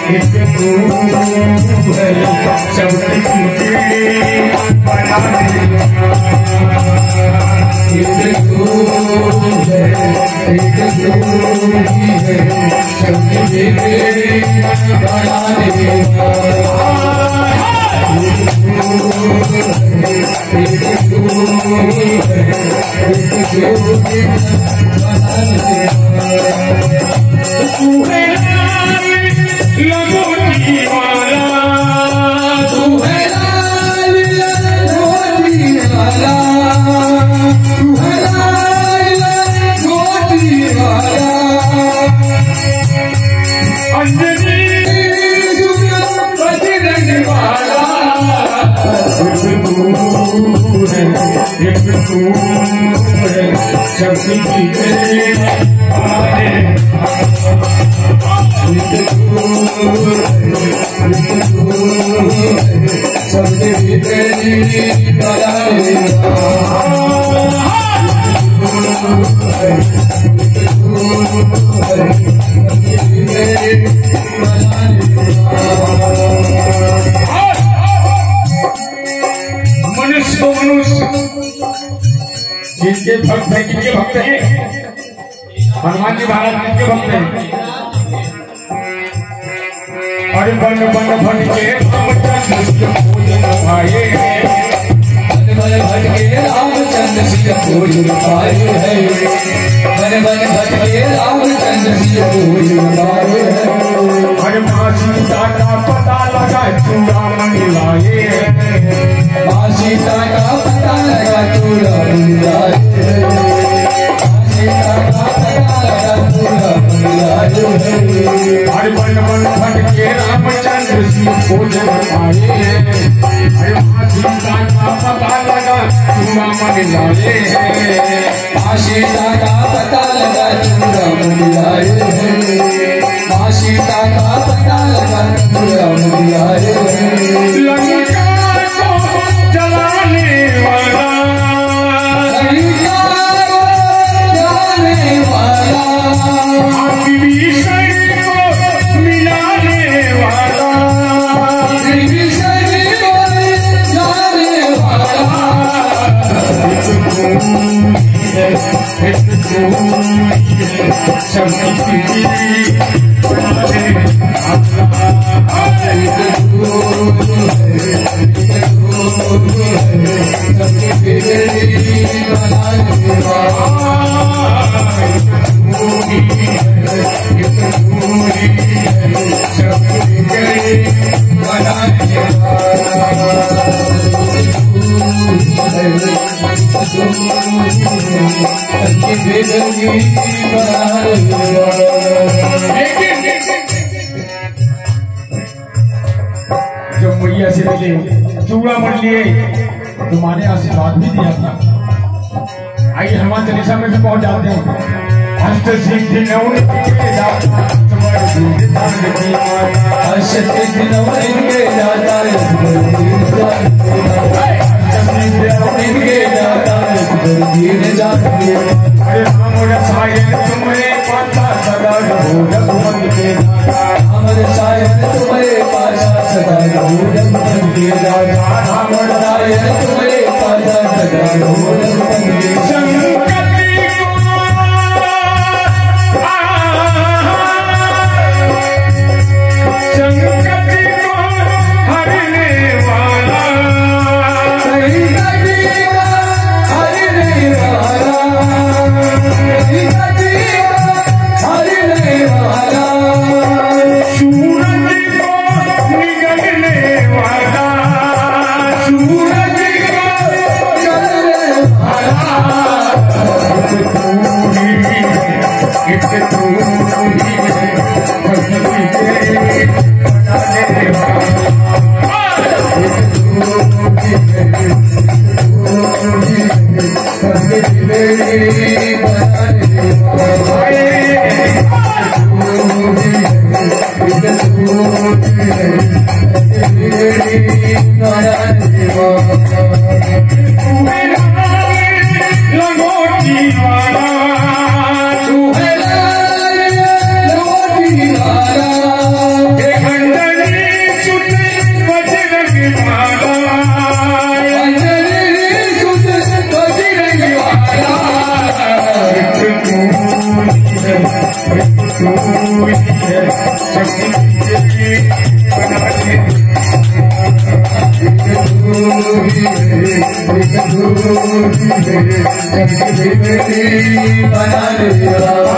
एक तू है सबकी तुझे बनाने एक तू है एक तू ही है सबकी तुझे बनाने एक तू है एक जोगी बनाने तू है लगोटी वाला तू है लाल लगोटी वाला तू है लाल लगोटी वाला अंजनी बजरंग वाला एक तू है शक्ति की सबके भीतर मनुष्य तो मनुष्य जिनके भक्त है किनके भक्त है हनुमान जी महाराज किनके भक्त हैं अरे बन बन भट के आए बन भट के रामचंद्र सिंह भोजन पाए हैं बन बन भट के रामचंद्र सिंह भोजन पाए हैं अरे माँ सीता का पता लगा चूड़ामण लाए माँ सीता का पता लगा चूड़ामण लाए सीता का पता लगा चूड़ामण लाए अरे बन बन भट के रामचंद्र सिंह भोजन पाए अरे माँ सीता का पता लगा चूड़ामण लाए माँ सीता का पता लगा चूड़ामण लाए माँ सीता का पता लगा चूड़ामण लाए लंका को जलाने वाला लंका को जलाने वाला विभीषण को मिलाने वाला विभीषण को मिलाने वाला जब मैया से मिले चूड़ामण लिए तुम्हारे आशीर्वाद भी दिया था। आइए हनुमान चालीसा में भी पहुंच जाते हैं। अष्ट सिद्धि नौ तुम्हारे पासा सदा हमारे शायद तुम्हारे पासा सदा तुम्हारे पासा सदा बना लिया